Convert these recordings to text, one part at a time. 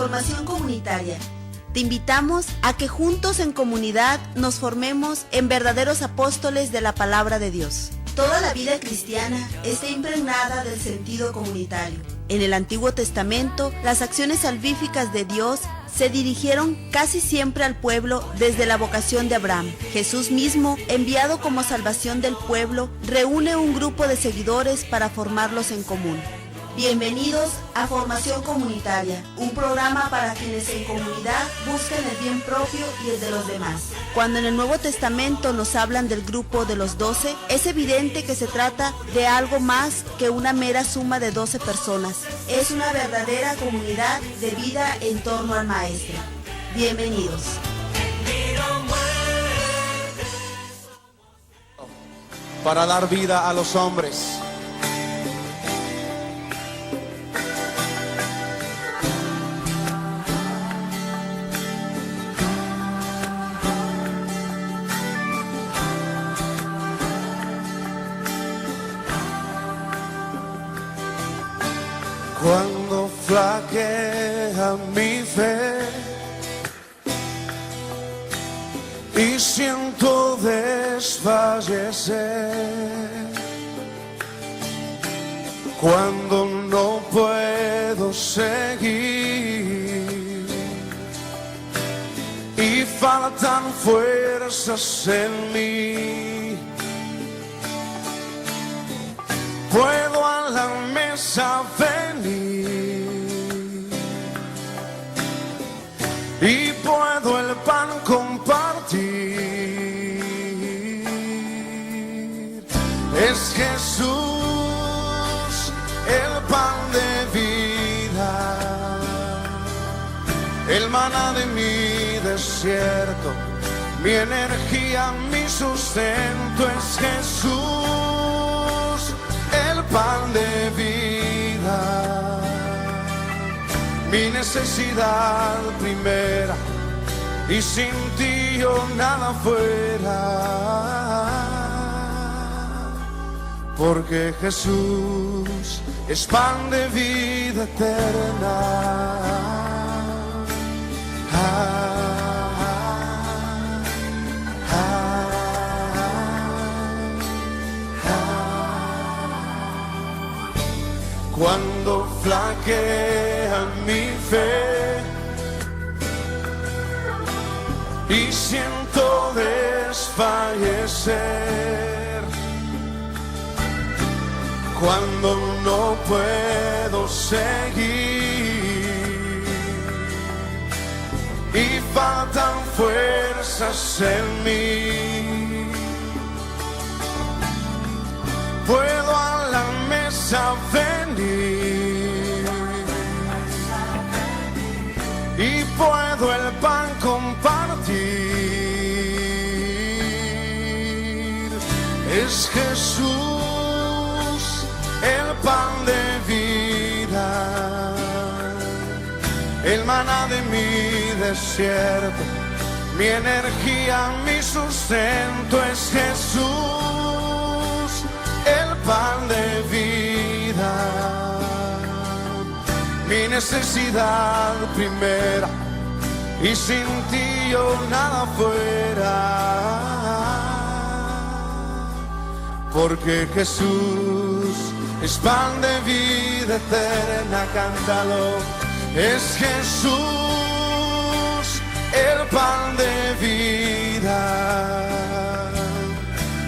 Formación comunitaria. Te invitamos a que juntos en comunidad nos formemos en verdaderos apóstoles de la palabra de Dios. Toda la vida cristiana está impregnada del sentido comunitario. En el Antiguo Testamento, las acciones salvíficas de Dios se dirigieron casi siempre al pueblo desde la vocación de Abraham. Jesús mismo, enviado como salvación del pueblo, reúne un grupo de seguidores para formarlos en común. Bienvenidos a Formación Comunitaria, un programa para quienes en comunidad buscan el bien propio y el de los demás. Cuando en el Nuevo Testamento nos hablan del grupo de los 12, es evidente que se trata de algo más que una mera suma de 12 personas. Es una verdadera comunidad de vida en torno al Maestro. Bienvenidos. Para dar vida a los hombres. Cuando flaquea mi fe y siento desfallecer, cuando no puedo seguir y faltan fuerzas en mí, puedo a la mesa venir y puedo el pan compartir. Es Jesús el pan de vida, el maná de mi desierto, mi energía, mi sustento. Es Jesús el pan de vida, mi necesidad primera, y sin ti yo nada fuera, porque Jesús es pan de vida eterna. Cuando flaquea mi fe y siento desfallecer, cuando no puedo seguir y faltan fuerzas en mí, puedo a la mesa venir y puedo el pan compartir. Es Jesús el pan de vida, el maná de mi desierto, mi energía, mi sustento. Es Jesús el pan de vida, mi necesidad primera, y sin ti yo nada fuera, porque Jesús es pan de vida eterna. Cántalo. Es Jesús el pan de vida,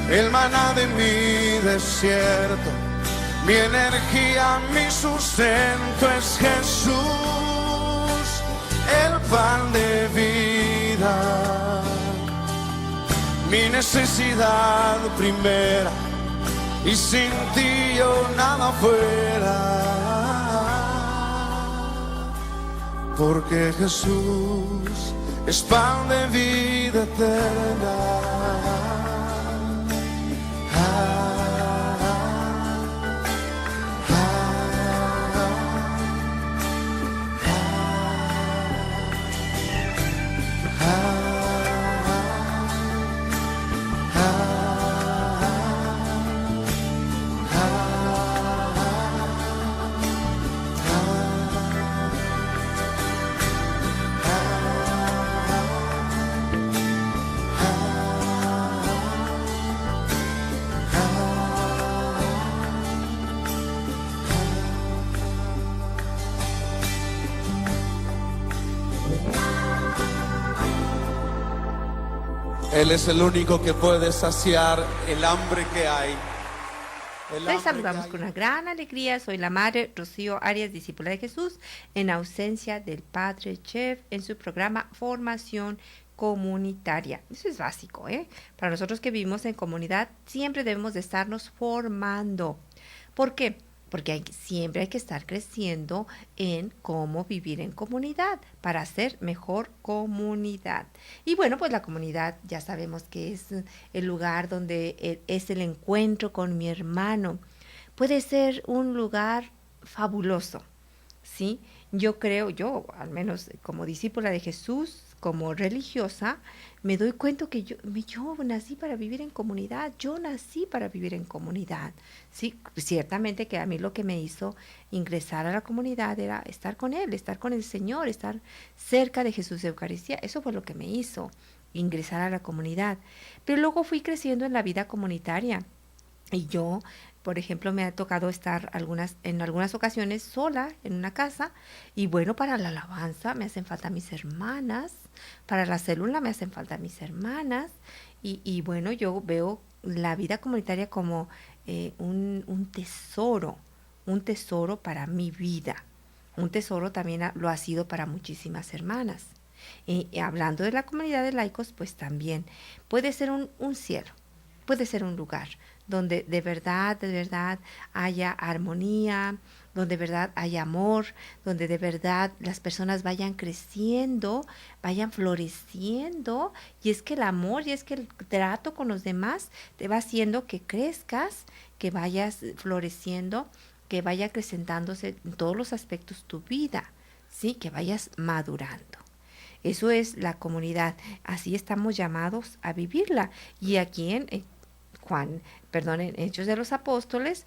el maná de mi desierto, mi energía, mi sustento. Es Jesús el pan de vida, mi necesidad primera, y sin ti yo nada fuera, porque Jesús es pan de vida eterna. Él es el único que puede saciar el hambre que hay. Les saludamos con una gran alegría. Soy la madre Rocío Arias, discípula de Jesús, en ausencia del padre Chef en su programa Formación Comunitaria. Eso es básico, ¿eh? Para nosotros que vivimos en comunidad, siempre debemos de estarnos formando. ¿Por qué? Porque siempre hay que estar creciendo en cómo vivir en comunidad para hacer mejor comunidad. Y bueno, pues la comunidad ya sabemos que es el lugar donde es el encuentro con mi hermano. Puede ser un lugar fabuloso, ¿sí? Yo creo, yo al menos como discípula de Jesús, como religiosa, me doy cuenta que yo nací para vivir en comunidad, yo nací para vivir en comunidad. Sí, ciertamente que a mí lo que me hizo ingresar a la comunidad era estar con Él, estar con el Señor, estar cerca de Jesús de Eucaristía. Eso fue lo que me hizo ingresar a la comunidad. Pero luego fui creciendo en la vida comunitaria. Y yo, por ejemplo, me ha tocado estar en algunas ocasiones sola en una casa. Y bueno, para la alabanza me hacen falta mis hermanas. Para la célula me hacen falta mis hermanas. Y bueno, yo veo la vida comunitaria como un tesoro para mi vida. Un tesoro también lo ha sido para muchísimas hermanas. Y hablando de la comunidad de laicos, pues también puede ser un cielo, puede ser un lugar donde de verdad haya armonía, donde de verdad haya amor, donde de verdad las personas vayan creciendo, vayan floreciendo. Y es que el amor y es que el trato con los demás te va haciendo que crezcas, que vayas floreciendo, que vaya acrecentándose en todos los aspectos tu vida, ¿sí? Que vayas madurando. Eso es la comunidad. Así estamos llamados a vivirla. Y aquí en Hechos de los Apóstoles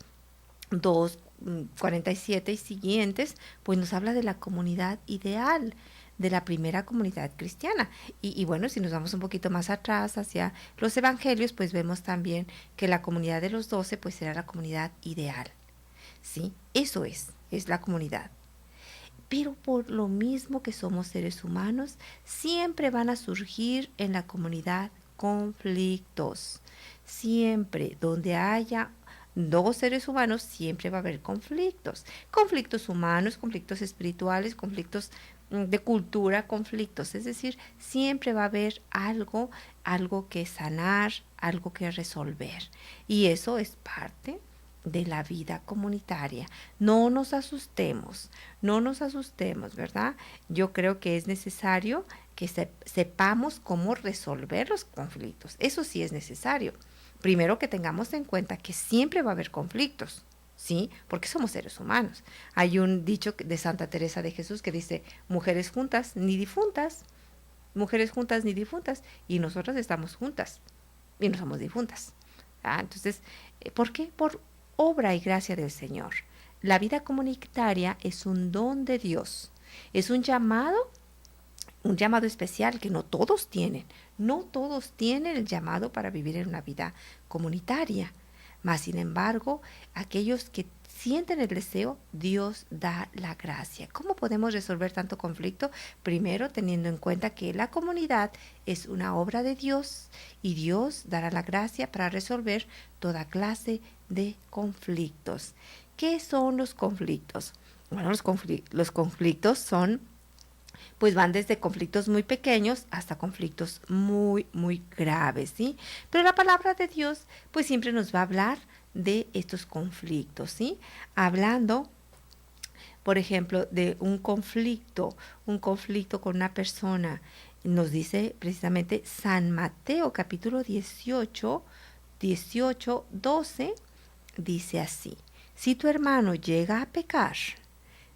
2:47 y siguientes, pues nos habla de la comunidad ideal, de la primera comunidad cristiana. Y bueno, si nos vamos un poquito más atrás hacia los evangelios, pues vemos también que la comunidad de los 12 pues era la comunidad ideal. ¿Sí? Eso es la comunidad. Pero por lo mismo que somos seres humanos, siempre van a surgir en la comunidad conflictos. Siempre, donde haya dos seres humanos, siempre va a haber conflictos. Conflictos humanos, conflictos espirituales, conflictos de cultura, conflictos. Es decir, siempre va a haber algo que sanar, algo que resolver. Y eso es parte de la vida comunitaria. No nos asustemos, ¿verdad? Yo creo que es necesario que sepamos cómo resolver los conflictos. Eso sí es necesario. Primero que tengamos en cuenta que siempre va a haber conflictos, ¿sí? Porque somos seres humanos. Hay un dicho de Santa Teresa de Jesús que dice, mujeres juntas ni difuntas, y nosotras estamos juntas y no somos difuntas. Entonces, ¿por qué? Por obra y gracia del Señor. La vida comunitaria es un don de Dios, es un llamado especial que no todos tienen. No todos tienen el llamado para vivir en una vida comunitaria. Mas, sin embargo, aquellos que sienten el deseo, Dios da la gracia. ¿Cómo podemos resolver tanto conflicto? Primero, teniendo en cuenta que la comunidad es una obra de Dios y Dios dará la gracia para resolver toda clase de conflictos. ¿Qué son los conflictos? Bueno, los conflictos pues van desde conflictos muy pequeños hasta conflictos muy, muy graves, ¿sí? Pero la palabra de Dios, pues siempre nos va a hablar de estos conflictos, ¿sí? Hablando, por ejemplo, de un conflicto con una persona, nos dice precisamente San Mateo, capítulo 18, 12, dice así: si tu hermano llega a pecar,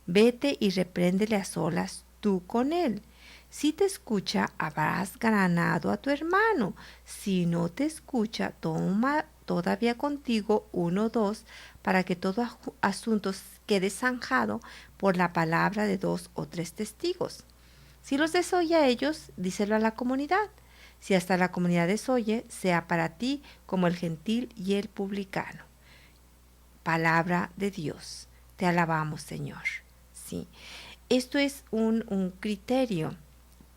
vete y repréndele a solas tú con él. Si te escucha, habrás ganado a tu hermano. Si no te escucha, toma todavía contigo 1 o 2, para que todo asunto quede zanjado por la palabra de 2 o 3 testigos. Si los desoye a ellos, díselo a la comunidad. Si hasta la comunidad desoye, sea para ti como el gentil y el publicano. Palabra de Dios. Te alabamos, Señor. Sí. Esto es un criterio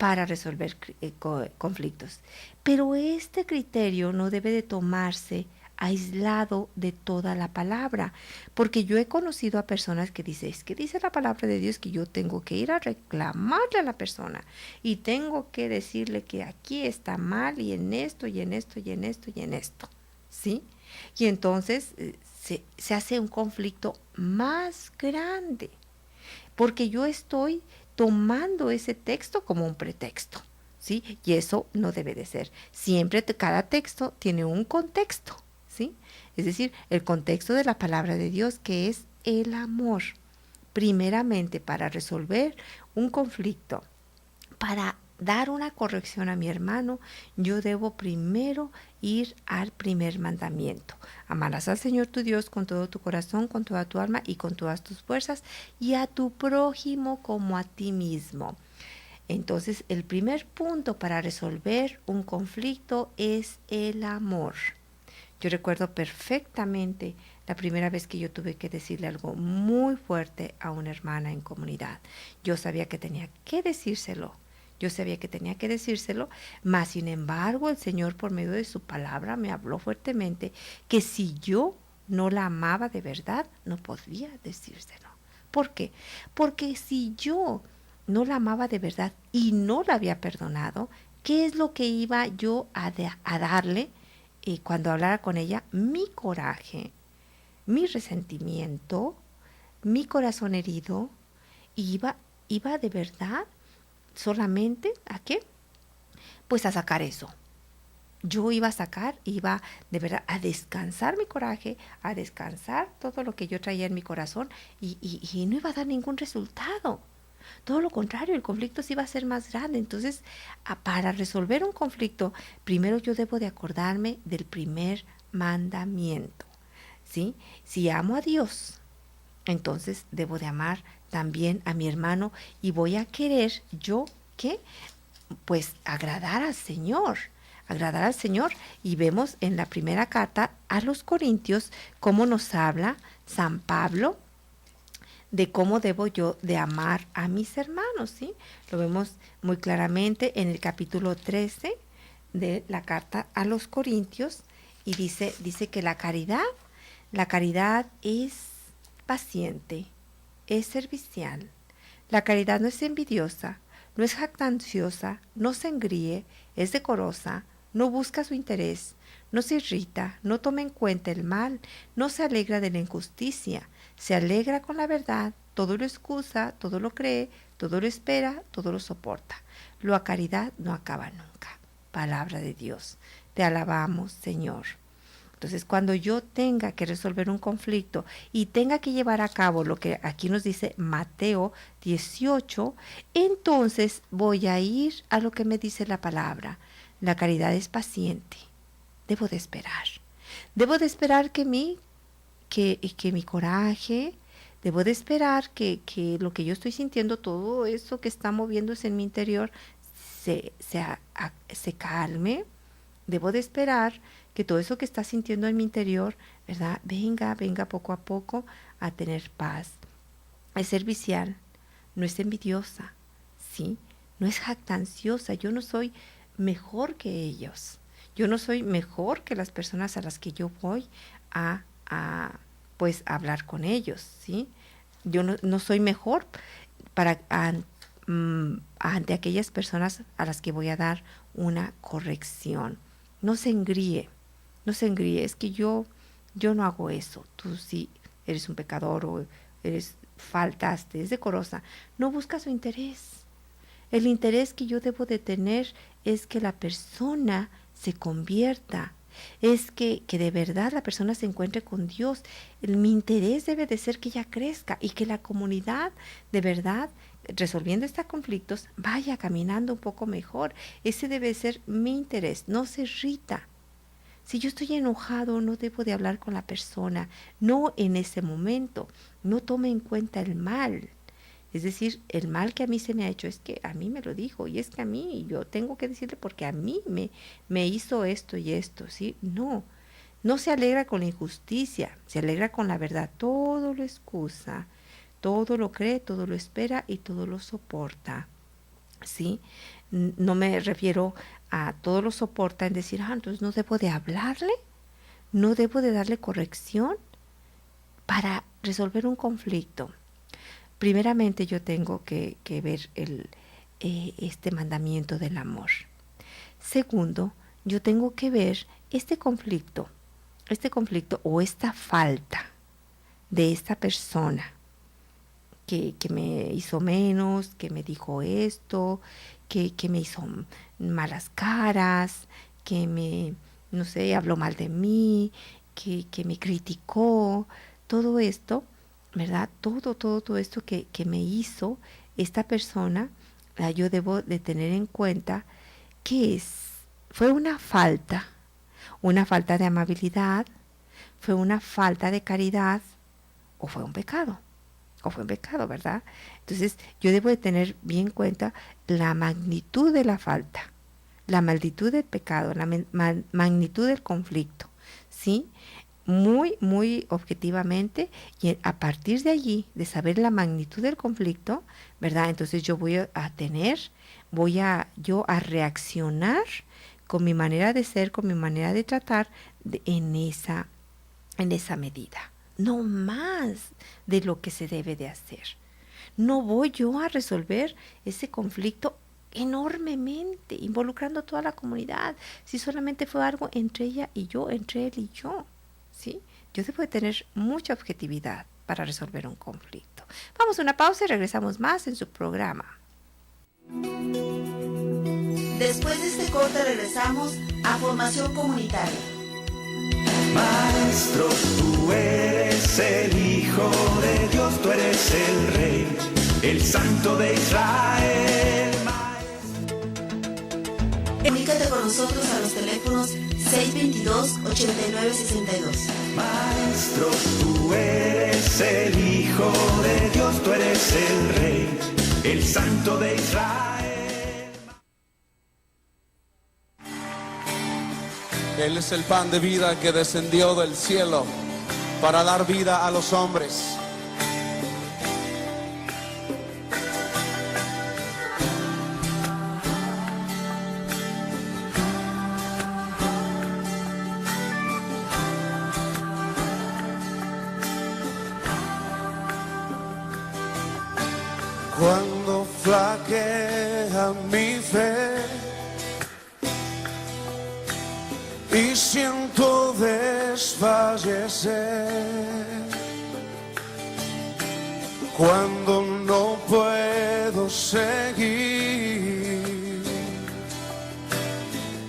para resolver conflictos. Pero este criterio no debe de tomarse aislado de toda la palabra, porque yo he conocido a personas que dicen, es que dice la palabra de Dios que yo tengo que ir a reclamarle a la persona y tengo que decirle que aquí está mal y en esto y en esto y en esto y en esto, ¿sí? Y entonces se hace un conflicto más grande, porque yo estoy tomando ese texto como un pretexto, ¿sí? Y eso no debe de ser. Siempre cada texto tiene un contexto, ¿sí? Es decir, el contexto de la palabra de Dios, que es el amor. Primeramente, para resolver un conflicto, para dar una corrección a mi hermano, yo debo primero ir al primer mandamiento. Amarás al Señor tu Dios con todo tu corazón, con toda tu alma y con todas tus fuerzas, y a tu prójimo como a ti mismo. Entonces, el primer punto para resolver un conflicto es el amor. Yo recuerdo perfectamente la primera vez que yo tuve que decirle algo muy fuerte a una hermana en comunidad. Yo sabía que tenía que decírselo. Mas sin embargo el Señor por medio de su palabra me habló fuertemente que si yo no la amaba de verdad, no podía decírselo. ¿Por qué? Porque si yo no la amaba de verdad y no la había perdonado, ¿qué es lo que iba yo a darle? Cuando hablara con ella, mi coraje, mi resentimiento, mi corazón herido, iba de verdad solamente ¿a qué? Pues a sacar eso. Yo iba de verdad a descansar mi coraje, a descansar todo lo que yo traía en mi corazón y no iba a dar ningún resultado. Todo lo contrario, el conflicto sí iba a ser más grande. Entonces, para resolver un conflicto, primero yo debo de acordarme del primer mandamiento, ¿sí? Si amo a Dios, entonces debo de amar también a mi hermano y voy a querer yo, ¿qué? Pues agradar al Señor. Y vemos en la primera carta a los Corintios cómo nos habla San Pablo de cómo debo yo de amar a mis hermanos, ¿sí? Lo vemos muy claramente en el capítulo 13 de la carta a los Corintios y dice que la caridad es paciente, es servicial. La caridad no es envidiosa, no es jactanciosa, no se engríe, es decorosa, no busca su interés, no se irrita, no toma en cuenta el mal, no se alegra de la injusticia, se alegra con la verdad, todo lo excusa, todo lo cree, todo lo espera, todo lo soporta. La caridad no acaba nunca. Palabra de Dios. Te alabamos, Señor. Entonces, cuando yo tenga que resolver un conflicto y tenga que llevar a cabo lo que aquí nos dice Mateo 18, entonces voy a ir a lo que me dice la palabra. La caridad es paciente. Debo de esperar. Debo de esperar que mi coraje, debo de esperar que lo que yo estoy sintiendo, todo eso que está moviéndose en mi interior, se calme. Debo de esperar que todo eso que está sintiendo en mi interior, ¿verdad? Venga poco a poco a tener paz. Es servicial, no es envidiosa, ¿sí? No es jactanciosa. Yo no soy mejor que ellos. Yo no soy mejor que las personas a las que yo voy a hablar con ellos, ¿sí? Yo no soy mejor ante aquellas personas a las que voy a dar una corrección. No se engríe, es que yo no hago eso, tú sí eres un pecador o faltaste, es decorosa. No busca su interés. El interés que yo debo de tener es que la persona se convierta, es que de verdad la persona se encuentre con Dios. Mi interés debe de ser que ella crezca y que la comunidad de verdad, resolviendo estos conflictos, vaya caminando un poco mejor. Ese debe ser mi interés. No se irrita. Si yo estoy enojado, no debo de hablar con la persona, no en ese momento. No tome en cuenta el mal. Es decir, el mal que a mí se me ha hecho es que a mí me lo dijo y es que a mí yo tengo que decirle porque a mí me hizo esto y esto, ¿sí? No se alegra con la injusticia, se alegra con la verdad. Todo lo excusa, todo lo cree, todo lo espera y todo lo soporta. ¿sí? No me refiero a todo lo soporta en decir, entonces no debo de hablarle, no debo de darle corrección para resolver un conflicto. Primeramente yo tengo que ver este mandamiento del amor. Segundo, yo tengo que ver este conflicto o esta falta de esta persona que me hizo menos, que me dijo esto, que me hizo malas caras, que me, no sé, habló mal de mí, que me criticó, todo esto, ¿verdad? Todo esto que me hizo esta persona, yo debo de tener en cuenta que fue una falta de amabilidad, fue una falta de caridad, o fue un pecado, ¿verdad? Entonces, yo debo de tener bien en cuenta la magnitud de la falta, la magnitud del pecado, la magnitud del conflicto, ¿sí? Muy, muy objetivamente, y a partir de allí, de saber la magnitud del conflicto, ¿verdad? Entonces yo voy a reaccionar con mi manera de ser, con mi manera de tratar en esa medida. No más de lo que se debe de hacer. No voy yo a resolver ese conflicto enormemente, involucrando a toda la comunidad, si solamente fue algo entre ella y yo, entre él y yo, ¿sí? Yo debo de tener mucha objetividad para resolver un conflicto. Vamos a una pausa y regresamos más en su programa. Después de este corte regresamos a Formación Comunitaria. Maestro, tú eres el Hijo de Dios, tú eres el Rey, el Santo de Israel. Comunícate con nosotros a los teléfonos 622-8962. Maestro, tú eres el Hijo de Dios, tú eres el Rey, el Santo de Israel. Él es el pan de vida que descendió del cielo para dar vida a los hombres. Cuando flaquea mi fe y siento desfallecer, cuando no puedo seguir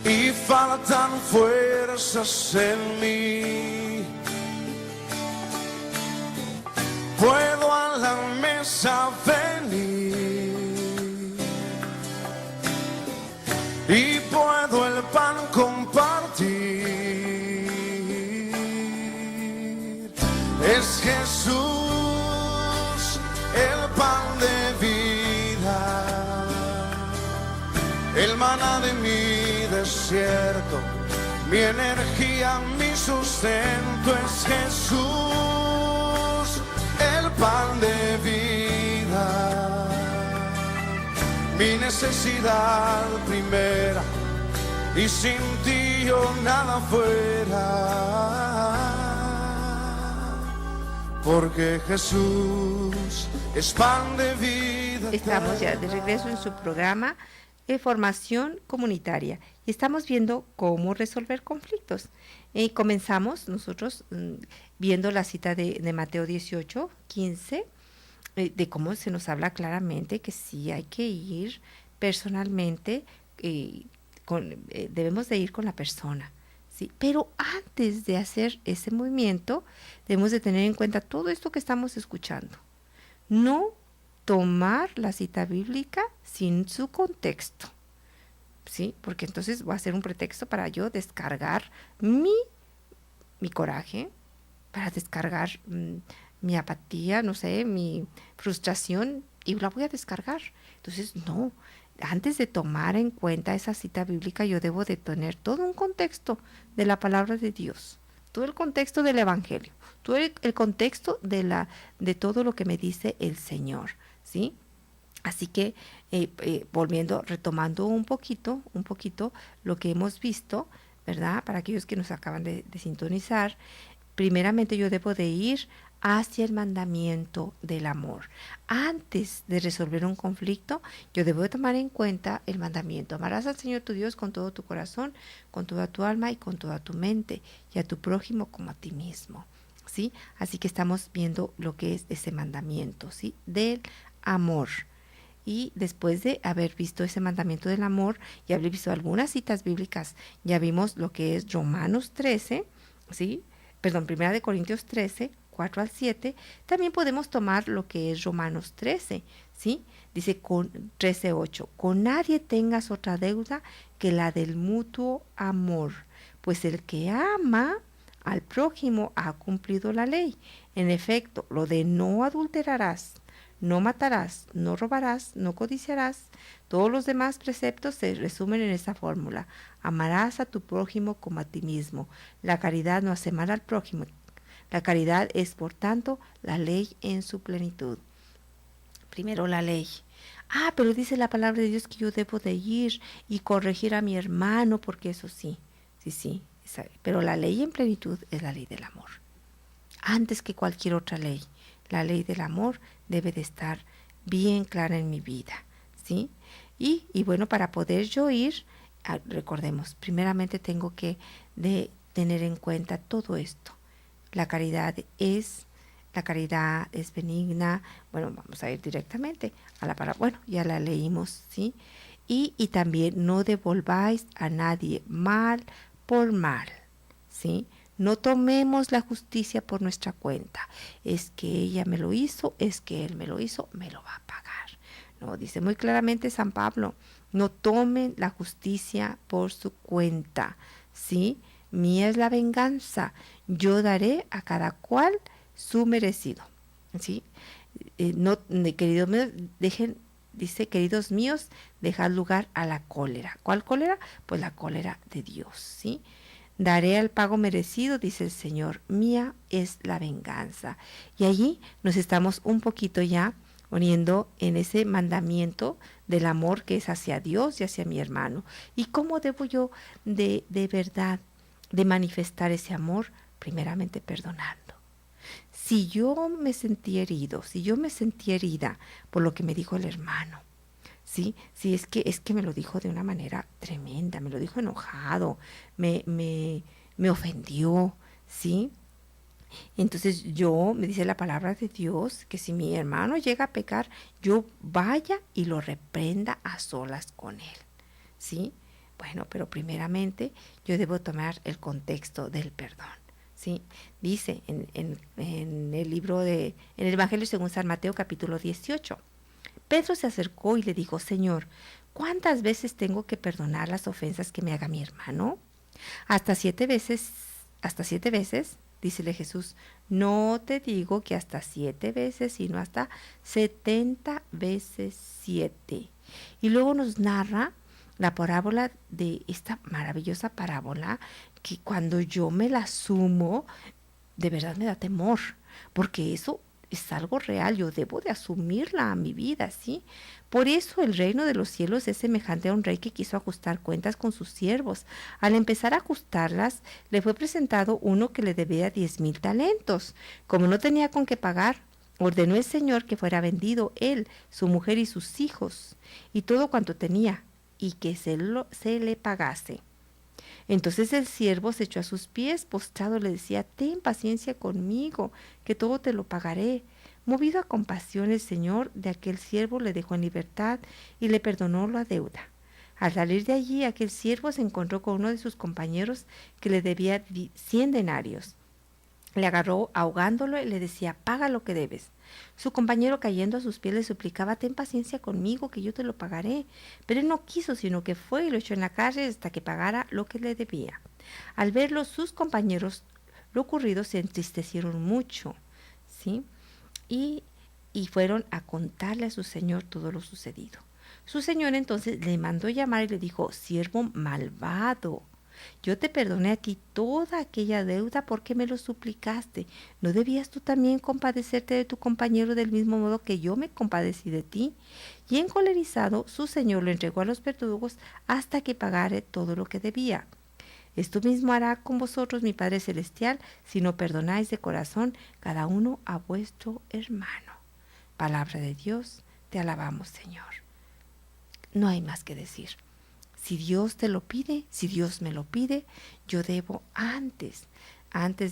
y faltan fuerzas en mí, puedo a la mesa venir y puedo el pan compartir. Es Jesús el pan de vida, el maná de mi desierto, mi energía, mi sustento. Es Jesús el pan de vida, mi necesidad primera, y sin ti yo nada fuera, porque Jesús es pan de vida. Estamos ya de regreso en su programa de Formación Comunitaria y estamos viendo cómo resolver conflictos. Comenzamos nosotros viendo la cita de Mateo 18:15, de cómo se nos habla claramente que sí hay que ir personalmente, debemos de ir con la persona, ¿sí? Pero antes de hacer ese movimiento debemos de tener en cuenta todo esto que estamos escuchando. No tomar la cita bíblica sin su contexto, ¿sí? Porque entonces va a ser un pretexto para yo descargar mi coraje, para descargar mi apatía, no sé, mi frustración, y la voy a descargar. Entonces, no, antes de tomar en cuenta esa cita bíblica, yo debo de tener todo un contexto de la palabra de Dios, todo el contexto del Evangelio, todo el contexto de todo lo que me dice el Señor, ¿sí? Así que retomando un poquito lo que hemos visto, ¿verdad? Para aquellos que nos acaban de sintonizar, primeramente yo debo de ir hacia el mandamiento del amor. Antes de resolver un conflicto, yo debo de tomar en cuenta el mandamiento. Amarás al Señor tu Dios con todo tu corazón, con toda tu alma y con toda tu mente, y a tu prójimo como a ti mismo, ¿sí? Así que estamos viendo lo que es ese mandamiento, ¿sí? Del amor. Y después de haber visto ese mandamiento del amor y haber visto algunas citas bíblicas, ya vimos lo que es Romanos 13, ¿sí? Perdón, 1 Corintios 13, 4 al 7, también podemos tomar lo que es Romanos 13, ¿sí? Dice 13:8, con nadie tengas otra deuda que la del mutuo amor, pues el que ama al prójimo ha cumplido la ley. En efecto, lo de no adulterarás, no matarás, no robarás, no codiciarás, todos los demás preceptos se resumen en esa fórmula. Amarás a tu prójimo como a ti mismo. La caridad no hace mal al prójimo. La caridad es, por tanto, la ley en su plenitud. Primero la ley. Pero dice la palabra de Dios que yo debo de ir y corregir a mi hermano, porque eso sí. Pero la ley en plenitud es la ley del amor. Antes que cualquier otra ley, la ley del amor debe de estar bien clara en mi vida, ¿sí? Y bueno, para poder yo ir, recordemos, primeramente tengo que tener en cuenta todo esto. La caridad es benigna. Bueno, vamos a ir directamente a la palabra. Bueno, ya la leímos, ¿sí? Y también no devolváis a nadie mal por mal, ¿sí? No tomemos la justicia por nuestra cuenta. Es que ella me lo hizo, es que él me lo hizo, me lo va a pagar. No, dice muy claramente San Pablo, no tomen la justicia por su cuenta, ¿sí? Mía es la venganza, yo daré a cada cual su merecido, ¿sí? Queridos míos, queridos míos, dejad lugar a la cólera. ¿Cuál cólera? Pues la cólera de Dios, ¿sí? Daré al pago merecido, dice el Señor, mía es la venganza. Y allí nos estamos un poquito ya poniendo en ese mandamiento del amor que es hacia Dios y hacia mi hermano. ¿Y cómo debo yo de verdad de manifestar ese amor? Primeramente perdonando. Si yo me sentí herido, si yo me sentí herida por lo que me dijo el hermano, ¿sí? Sí, es que me lo dijo de una manera tremenda, me lo dijo enojado, me ofendió, ¿sí? Entonces me dice la palabra de Dios que si mi hermano llega a pecar, yo vaya y lo reprenda a solas con él, ¿sí? Bueno, pero primeramente yo debo tomar el contexto del perdón, ¿sí? Dice en el libro en el Evangelio según San Mateo capítulo 18, Pedro se acercó y le dijo, Señor, ¿cuántas veces tengo que perdonar las ofensas que me haga mi hermano? ¿Hasta 7 veces? ¿Hasta 7 veces? Dícele Jesús, no te digo que hasta 7 veces, sino hasta 70 veces 7. Y luego nos narra la parábola de esta maravillosa parábola que cuando yo me la sumo, de verdad me da temor, porque eso es algo real, yo debo de asumirla a mi vida, ¿sí? Por eso el reino de los cielos es semejante a un rey que quiso ajustar cuentas con sus siervos. Al empezar a ajustarlas, le fue presentado uno que le debía 10,000 talentos. Como no tenía con qué pagar, ordenó el Señor que fuera vendido él, su mujer y sus hijos, y todo cuanto tenía, y que se le pagase. Entonces el siervo se echó a sus pies, postrado le decía, ten paciencia conmigo, que todo te lo pagaré. Movido a compasión, el Señor de aquel siervo le dejó en libertad y le perdonó la deuda. Al salir de allí, aquel siervo se encontró con uno de sus compañeros que le debía 100 denarios. Le agarró ahogándolo y le decía, paga lo que debes. Su compañero, cayendo a sus pies, le suplicaba, ten paciencia conmigo, que yo te lo pagaré. Pero él no quiso, sino que fue y lo echó en la cárcel hasta que pagara lo que le debía. Al verlo, sus compañeros, lo ocurrido, se entristecieron mucho, ¿sí? Y fueron a contarle a su señor todo lo sucedido. Su señor entonces le mandó llamar y le dijo, siervo malvado, Yo te perdoné a ti toda aquella deuda porque me lo suplicaste. ¿No debías tú también compadecerte de tu compañero del mismo modo que yo me compadecí de ti? Y encolerizado, su señor lo entregó a los verdugos hasta que pagare todo lo que debía. Esto mismo hará con vosotros mi Padre Celestial, si no perdonáis de corazón cada uno a vuestro hermano. Palabra de Dios, te alabamos, Señor. No hay más que decir. Si Dios te lo pide, si Dios me lo pide, yo debo antes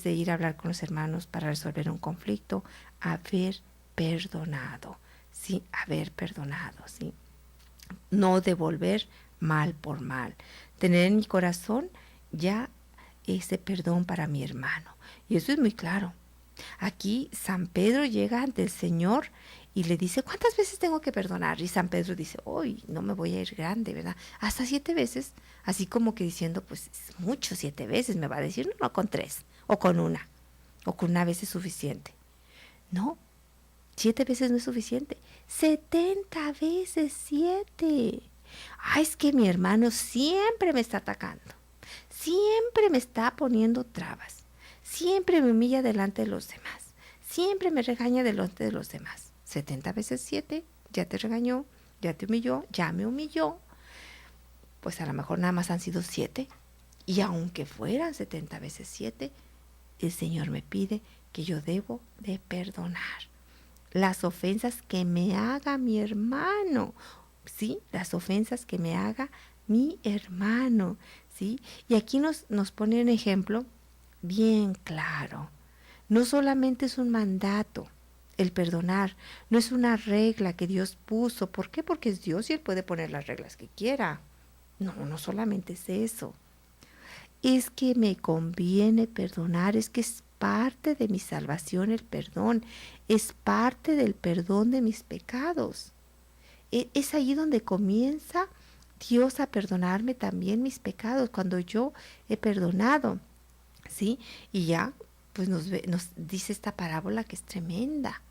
de ir a hablar con los hermanos para resolver un conflicto, haber perdonado. Sí, haber perdonado, sí. No devolver mal por mal. Tener en mi corazón ya ese perdón para mi hermano. Y eso es muy claro. Aquí San Pedro llega ante el Señor y le dice, ¿cuántas veces tengo que perdonar? Y San Pedro dice, hoy no me voy a ir grande, ¿verdad? Hasta 7 veces, así como que diciendo, pues es mucho 7 veces, me va a decir, no, con 3, o con 1, o con 1 vez es suficiente. No, 7 veces no es suficiente, 70 veces 7. Ay, es que mi hermano siempre me está atacando, siempre me está poniendo trabas, siempre me humilla delante de los demás, siempre me regaña delante de los demás. 70 veces 7, ya te regañó, ya te humilló, ya me humilló. Pues a lo mejor nada más han sido 7. Y aunque fueran 70 veces 7, el Señor me pide que yo debo de perdonar las ofensas que me haga mi hermano. ¿Sí? Las ofensas que me haga mi hermano. ¿Sí? Y aquí nos pone un ejemplo bien claro. No solamente es un mandato el perdonar, no es una regla que Dios puso. ¿Por qué? Porque es Dios y Él puede poner las reglas que quiera. No solamente es eso. Es que me conviene perdonar, es que es parte de mi salvación el perdón, es parte del perdón de mis pecados. Es ahí donde comienza Dios a perdonarme también mis pecados, cuando yo he perdonado, ¿sí? Y ya, pues nos dice esta parábola que es tremenda.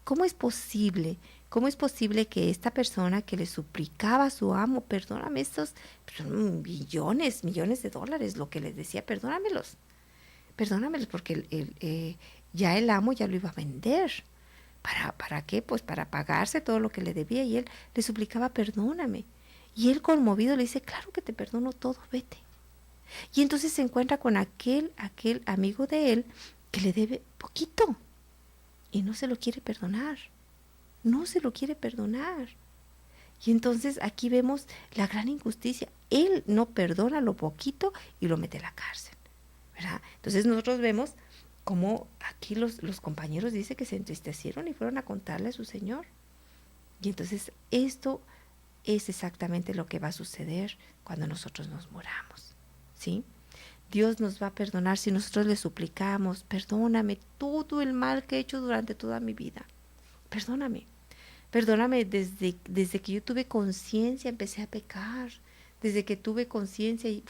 ¿Cómo es posible? ¿Cómo es posible que esta persona que le suplicaba a su amo, perdóname estos millones de dólares, lo que les decía, perdónamelos, porque ya el amo ya lo iba a vender. ¿Para qué? Pues para pagarse todo lo que le debía, y él le suplicaba, perdóname. Y él conmovido le dice, claro que te perdono todo, vete. Y entonces se encuentra con aquel amigo de él que le debe poquito. Y no se lo quiere perdonar. No se lo quiere perdonar. Y entonces aquí vemos la gran injusticia. Él no perdona lo poquito y lo mete a la cárcel, ¿verdad? Entonces nosotros vemos cómo aquí los compañeros dice que se entristecieron y fueron a contarle a su señor. Y entonces esto es exactamente lo que va a suceder cuando nosotros nos muramos, ¿sí? Dios nos va a perdonar si nosotros le suplicamos, perdóname todo el mal que he hecho durante toda mi vida. Perdóname. Perdóname desde que yo tuve conciencia, empecé a pecar. Desde que tuve conciencia y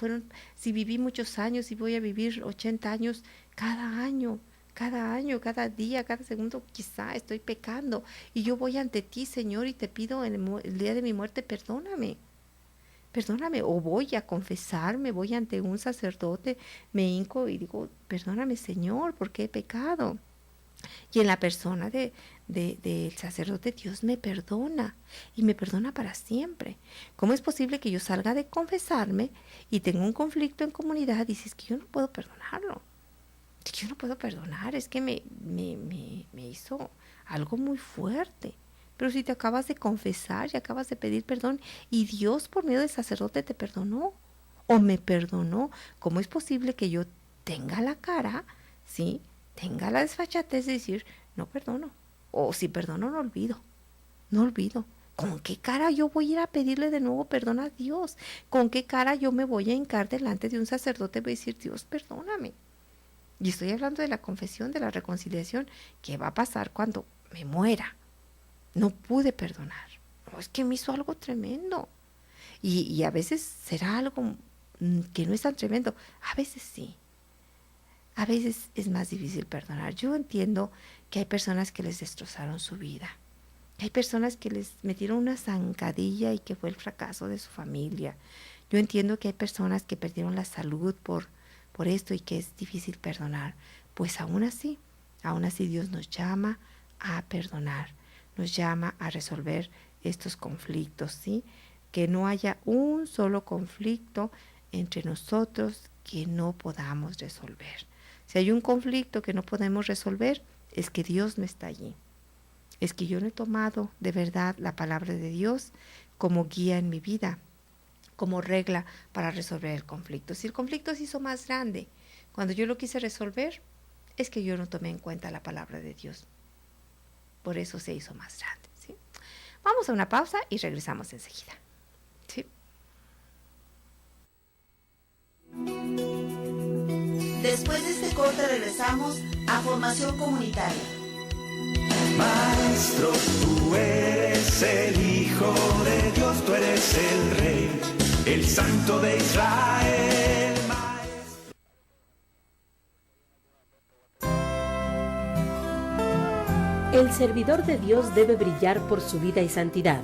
si viví muchos años y voy a vivir 80 años, cada año, cada día, cada segundo, quizá estoy pecando. Y yo voy ante ti, Señor, y te pido en el día de mi muerte, perdóname. Perdóname, o voy a confesarme, voy ante un sacerdote, me hinco y digo, perdóname, Señor, porque he pecado. Y en la persona del sacerdote, Dios me perdona, y me perdona para siempre. ¿Cómo es posible que yo salga de confesarme y tenga un conflicto en comunidad y dices que yo no puedo perdonarlo? Es que yo no puedo perdonar, es que me hizo algo muy fuerte. Pero si te acabas de confesar y acabas de pedir perdón y Dios por medio del sacerdote te perdonó o me perdonó, ¿cómo es posible que yo tenga la cara, sí, tenga la desfachatez de decir, no perdono? O si perdono, no olvido. ¿Con qué cara yo voy a ir a pedirle de nuevo perdón a Dios? ¿Con qué cara yo me voy a hincar delante de un sacerdote y voy a decir, Dios, perdóname? Y estoy hablando de la confesión, de la reconciliación, que va a pasar cuando me muera. No pude perdonar. No, es que me hizo algo tremendo. Y a veces será algo que no es tan tremendo. A veces sí. A veces es más difícil perdonar. Yo entiendo que hay personas que les destrozaron su vida. Hay personas que les metieron una zancadilla y que fue el fracaso de su familia. Yo entiendo que hay personas que perdieron la salud por esto y que es difícil perdonar. Pues aún así Dios nos llama a perdonar, nos llama a resolver estos conflictos, ¿sí? Que no haya un solo conflicto entre nosotros que no podamos resolver. Si hay un conflicto que no podemos resolver, es que Dios no está allí. Es que yo no he tomado de verdad la palabra de Dios como guía en mi vida, como regla para resolver el conflicto. Si el conflicto se hizo más grande, cuando yo lo quise resolver, es que yo no tomé en cuenta la palabra de Dios. Por eso se hizo más grande, ¿sí? Vamos a una pausa y regresamos enseguida. ¿Sí? Después de este corte regresamos a Formación Comunitaria. Maestro, tú eres el Hijo de Dios, tú eres el Rey, el Santo de Israel. El servidor de Dios debe brillar por su vida y santidad.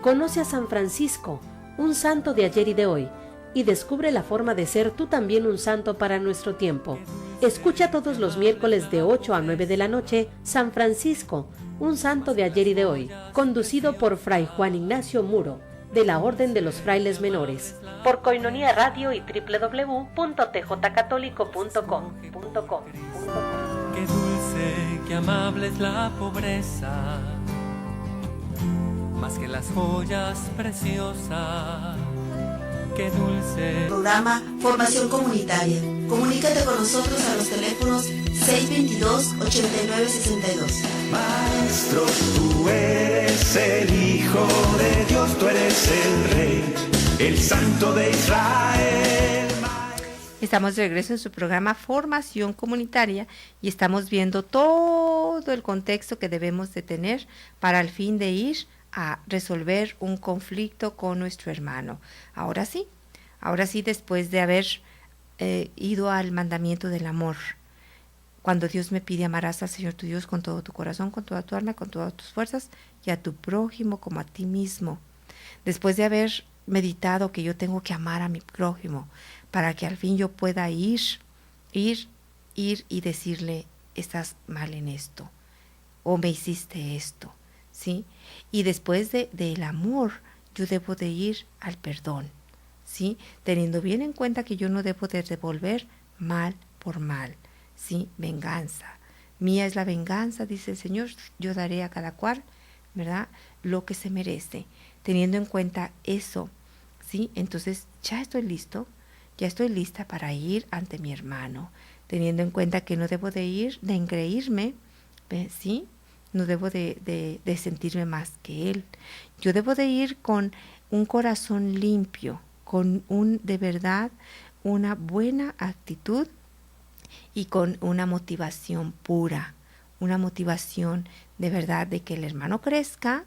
Conoce a San Francisco, un santo de ayer y de hoy, y descubre la forma de ser tú también un santo para nuestro tiempo. Escucha todos los miércoles de 8 a 9 de la noche, San Francisco, un santo de ayer y de hoy, conducido por Fray Juan Ignacio Muro, de la Orden de los Frailes Menores, por Coinonía Radio y www.tjcatólico.com. Qué dulce, qué amable es la pobreza, más que las joyas preciosas. Qué dulce. Programa Formación Comunitaria. Comunícate con nosotros a los teléfonos 622-8962. Maestro, tú eres el Hijo de Dios, tú eres el Rey, el Santo de Israel. Estamos de regreso en su programa Formación Comunitaria y estamos viendo todo el contexto que debemos de tener para al fin de ir a resolver un conflicto con nuestro hermano. Ahora sí, después de haber ido al mandamiento del amor, cuando Dios me pide amarás al Señor tu Dios con todo tu corazón, con toda tu alma, con todas tus fuerzas y a tu prójimo como a ti mismo. Después de haber meditado que yo tengo que amar a mi prójimo para que al fin yo pueda ir y decirle estás mal en esto o me hiciste esto, ¿sí? Y después del amor, yo debo de ir al perdón, ¿sí? Teniendo bien en cuenta que yo no debo de devolver mal por mal, ¿sí? Venganza. Mía es la venganza, dice el Señor, yo daré a cada cual, ¿verdad?, lo que se merece. Teniendo en cuenta eso, ¿sí? Entonces ya estoy lista para ir ante mi hermano, teniendo en cuenta que no debo de engreírme, ¿sí? No debo de sentirme más que él. Yo debo de ir con un corazón limpio, con de verdad una buena actitud y con una motivación pura, una motivación de verdad de que el hermano crezca,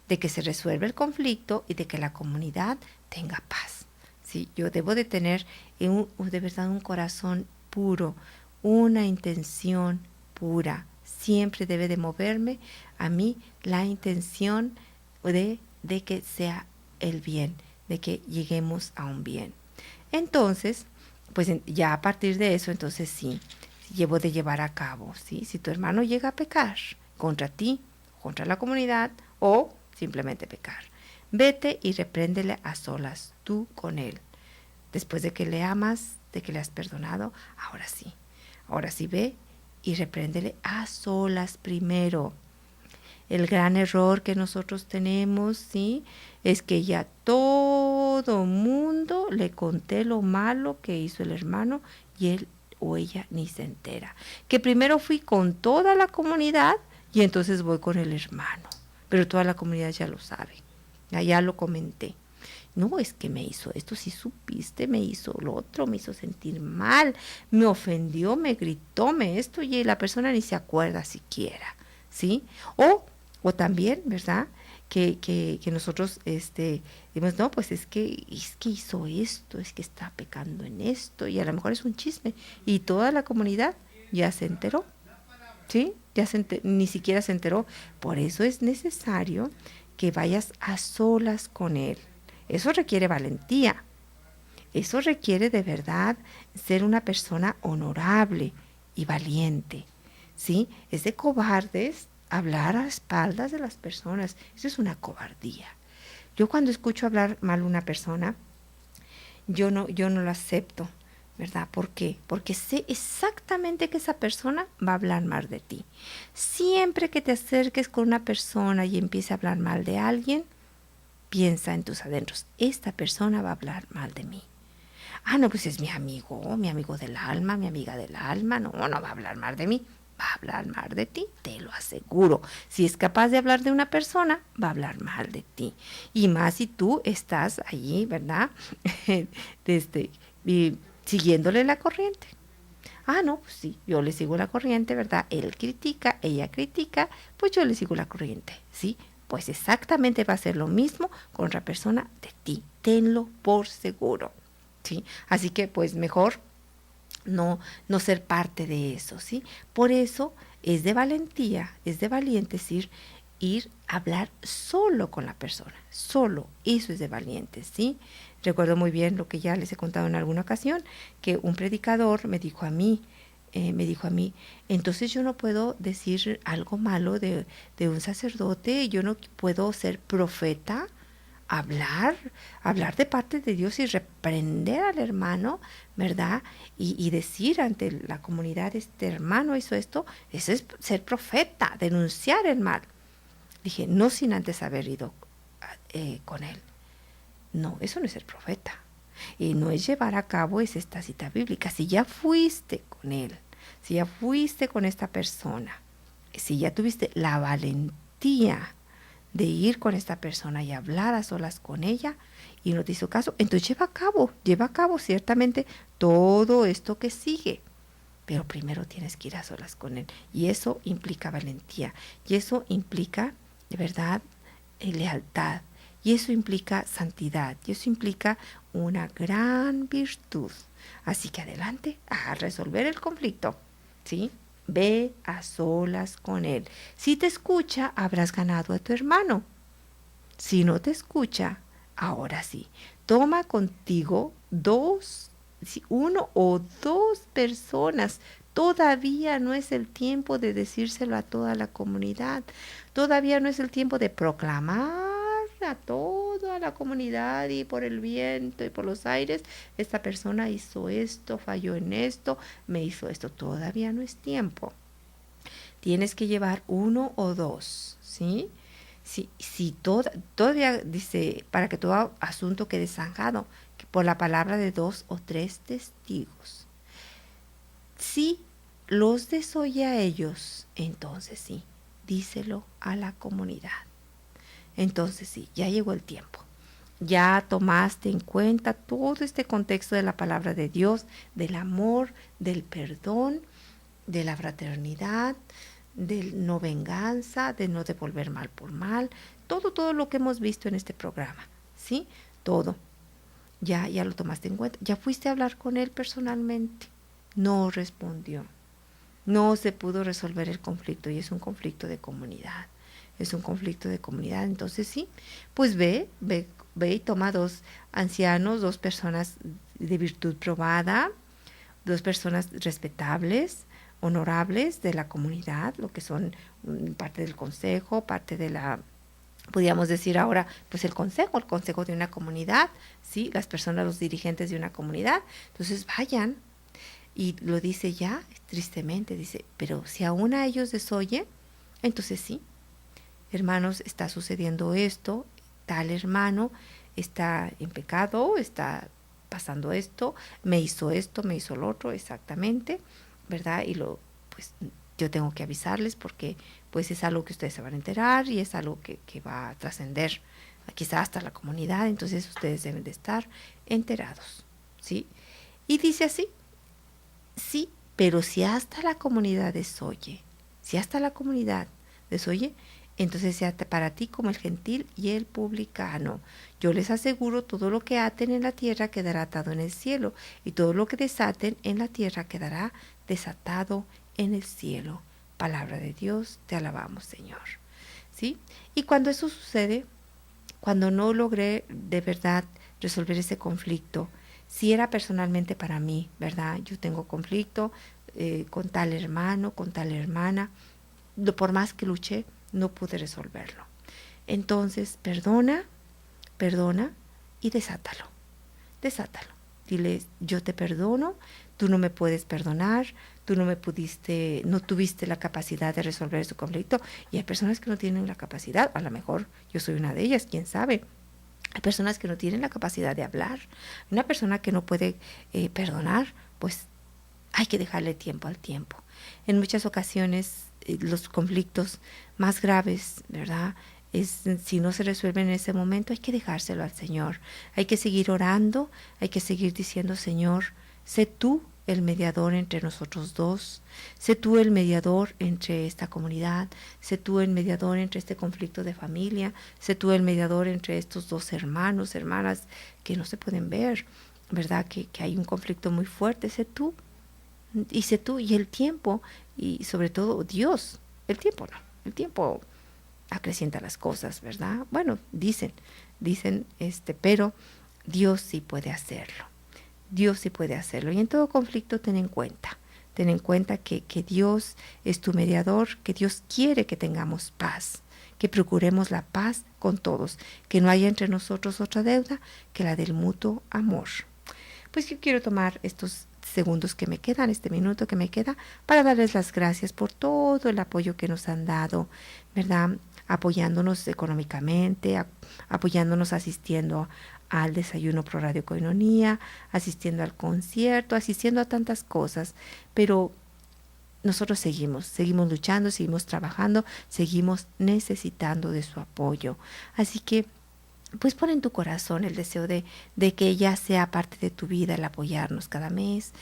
de que se resuelva el conflicto y de que la comunidad tenga paz. Sí, yo debo de tener de verdad un corazón puro, una intención pura. Siempre debe de moverme a mí la intención de que sea el bien, de que lleguemos a un bien. Entonces, pues ya a partir de eso, entonces sí, debo de llevar a cabo, ¿sí? Si tu hermano llega a pecar contra ti, contra la comunidad o simplemente pecar, vete y repréndele a solas, tú con él. Después de que le amas, de que le has perdonado, ahora sí ve y repréndele a solas primero. El gran error que nosotros tenemos, ¿sí?, es que ya todo mundo le conté lo malo que hizo el hermano y él o ella ni se entera. Que primero fui con toda la comunidad y entonces voy con el hermano. Pero toda la comunidad ya lo sabe. Ya lo comenté. No, es que me hizo esto, si supiste, me hizo lo otro, me hizo sentir mal, me ofendió, me gritó, esto, y la persona ni se acuerda siquiera, ¿sí? O también, ¿verdad?, que nosotros decimos, no, pues es que hizo esto, es que está pecando en esto, y a lo mejor es un chisme, y toda la comunidad ya se enteró, ¿sí? Ni siquiera se enteró. Por eso es necesario que vayas a solas con él. Eso requiere valentía, Eso requiere de verdad ser una persona honorable y valiente, ¿sí? Es de cobardes hablar a espaldas de las personas. Eso es una cobardía. Yo cuando escucho hablar mal a una persona, yo no lo acepto, ¿verdad? ¿Por qué? Porque sé exactamente que esa persona va a hablar mal de ti. Siempre que te acerques con una persona y empiece a hablar mal de alguien, piensa en tus adentros, esta persona va a hablar mal de mí. Ah, no, pues es mi amigo del alma, mi amiga del alma. No va a hablar mal de mí, va a hablar mal de ti, te lo aseguro. Si es capaz de hablar de una persona, va a hablar mal de ti. Y más si tú estás allí, ¿verdad? Siguiéndole la corriente. Ah, no, pues sí, yo le sigo la corriente, ¿verdad? Él critica, ella critica, pues yo le sigo la corriente, ¿sí? Pues exactamente va a ser lo mismo con otra persona de ti. Tenlo por seguro, ¿sí? Así que pues mejor no ser parte de eso, ¿sí? Por eso es de valentía, es de valientes ir a hablar solo con la persona, solo, eso es de valientes, ¿sí? Recuerdo muy bien lo que ya les he contado en alguna ocasión, que un predicador me dijo a mí, entonces yo no puedo decir algo malo de un sacerdote, yo no puedo ser profeta, hablar de parte de Dios y reprender al hermano, ¿verdad? Y decir ante la comunidad, este hermano hizo esto, eso es ser profeta, denunciar el mal. Dije, no sin antes haber ido con él. No, eso no es ser profeta. Y no es llevar a cabo esta cita bíblica. Si ya fuiste con él, si ya fuiste con esta persona, si ya tuviste la valentía de ir con esta persona y hablar a solas con ella y no te hizo caso, entonces lleva a cabo ciertamente todo esto que sigue. Pero primero tienes que ir a solas con él. Y eso implica valentía. Y eso implica, de verdad, lealtad. Y eso implica santidad. Y eso implica una gran virtud. Así que adelante a resolver el conflicto, ¿sí? Ve a solas con él. Si te escucha, habrás ganado a tu hermano. Si no te escucha, ahora sí. Toma contigo uno o dos personas. Todavía no es el tiempo de decírselo a toda la comunidad. Todavía no es el tiempo de proclamar a toda la comunidad y por el viento y por los aires, esta persona hizo esto, falló en esto, me hizo esto. Todavía no es tiempo. Tienes que llevar uno o dos, ¿sí? Si todavía dice, para que todo asunto quede zanjado, que por la palabra de 2 o 3 testigos. Si los desoye a ellos, entonces sí, díselo a la comunidad. Entonces sí, ya llegó el tiempo. Ya tomaste en cuenta todo este contexto de la palabra de Dios, del amor, del perdón, de la fraternidad, de no venganza, de no devolver mal por mal, todo lo que hemos visto en este programa, ¿sí? Todo. Ya lo tomaste en cuenta. Ya fuiste a hablar con él personalmente. No respondió. No se pudo resolver el conflicto y es un conflicto de comunidad. Es un conflicto de comunidad. Entonces sí, pues ve y toma 2 ancianos, 2 personas de virtud probada, 2 personas respetables, honorables de la comunidad, lo que son parte del consejo, parte de la, podríamos decir ahora, pues el consejo de una comunidad, ¿sí? Las personas, los dirigentes de una comunidad. Entonces vayan, y lo dice ya, tristemente, dice, pero si aún a ellos desoye, entonces sí, hermanos, está sucediendo esto, tal hermano está en pecado, está pasando esto, me hizo lo otro, exactamente, ¿verdad? Y pues yo tengo que avisarles porque pues es algo que ustedes se van a enterar y es algo que va a trascender quizá hasta la comunidad, entonces ustedes deben de estar enterados, ¿sí? Y dice así, sí, pero si hasta la comunidad desoye, entonces sea para ti como el gentil y el publicano. Yo les aseguro, todo lo que aten en la tierra quedará atado en el cielo, y todo lo que desaten en la tierra quedará desatado en el cielo. Palabra de Dios, te alabamos, Señor. ¿Sí? Y cuando eso sucede, cuando no logré de verdad resolver ese conflicto, Si era personalmente para mí, ¿verdad? Yo tengo conflicto con tal hermano, con tal hermana, por más que luché, no pude resolverlo. Entonces, perdona y desátalo. Dile, yo te perdono, tú no me puedes perdonar, tú no tuviste la capacidad de resolver su conflicto. Y hay personas que no tienen la capacidad, a lo mejor yo soy una de ellas, quién sabe. Hay personas que no tienen la capacidad de hablar. Una persona que no puede perdonar, pues hay que dejarle tiempo al tiempo. En muchas ocasiones los conflictos más graves, ¿verdad?, si no se resuelven en ese momento, hay que dejárselo al Señor. Hay que seguir orando, hay que seguir diciendo, Señor, sé tú el mediador entre nosotros dos, sé tú el mediador entre esta comunidad, sé tú el mediador entre este conflicto de familia, sé tú el mediador entre estos dos hermanos, hermanas que no se pueden ver, ¿verdad? Que hay un conflicto muy fuerte, sé tú y el tiempo, y sobre todo Dios, el tiempo acrecienta las cosas, ¿verdad? Bueno, dicen, pero Dios sí puede hacerlo. Dios sí puede hacerlo. Y en todo conflicto ten en cuenta que Dios es tu mediador, que Dios quiere que tengamos paz, que procuremos la paz con todos, que no haya entre nosotros otra deuda que la del mutuo amor. Pues yo quiero tomar estos segundos que me quedan, este minuto que me queda, para darles las gracias por todo el apoyo que nos han dado, ¿verdad? Apoyándonos económicamente, apoyándonos asistiendo al desayuno Pro Radio Koinonia, asistiendo al concierto, asistiendo a tantas cosas, pero nosotros seguimos luchando, seguimos trabajando, seguimos necesitando de su apoyo. Así que pues pon en tu corazón el deseo de que ella sea parte de tu vida, el apoyarnos cada mes,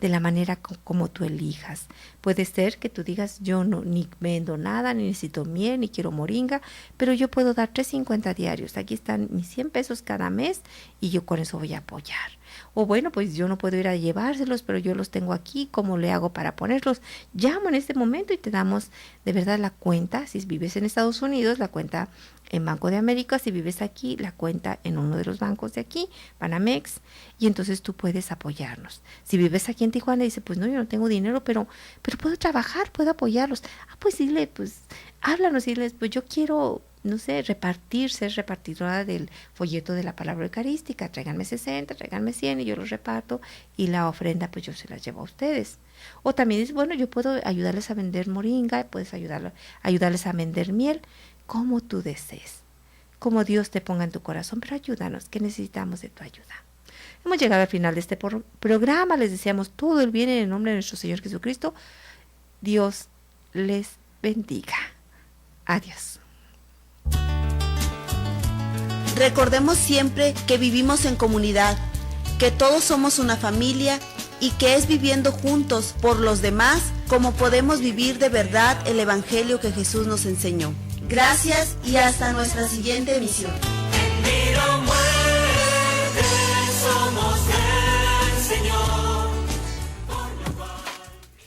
de la manera como tú elijas. Puede ser que tú digas, yo no ni vendo nada, ni necesito miel, ni quiero moringa, pero yo puedo dar $3.50 diarios. Aquí están mis 100 pesos cada mes y yo con eso voy a apoyar. O bueno, pues yo no puedo ir a llevárselos, pero yo los tengo aquí, ¿cómo le hago para ponerlos? Llamo en este momento y te damos de verdad la cuenta, si vives en Estados Unidos, la cuenta en Banco de América, si vives aquí, la cuenta en uno de los bancos de aquí, Banamex, y entonces tú puedes apoyarnos. Si vives aquí en Tijuana y dices, pues no, yo no tengo dinero, pero puedo trabajar, puedo apoyarlos. Pues dile, pues háblanos y diles, pues yo quiero, no sé, ser repartidora del folleto de la palabra eucarística, tráiganme 60, tráiganme 100 y yo los reparto, y la ofrenda pues yo se la llevo a ustedes. O también dices, bueno, yo puedo ayudarles a vender moringa, puedes ayudarles a vender miel, como tú desees, como Dios te ponga en tu corazón, pero ayúdanos, que necesitamos de tu ayuda. Hemos llegado al final de este programa, les deseamos todo el bien en el nombre de nuestro Señor Jesucristo. Dios les bendiga. Adiós. Recordemos siempre que vivimos en comunidad, que todos somos una familia y que es viviendo juntos por los demás como podemos vivir de verdad el Evangelio que Jesús nos enseñó. Gracias y hasta nuestra siguiente emisión.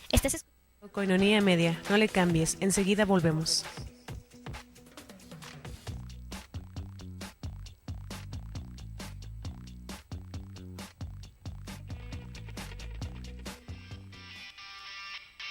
Estás escuchando Koinonia Media. No le cambies, enseguida volvemos.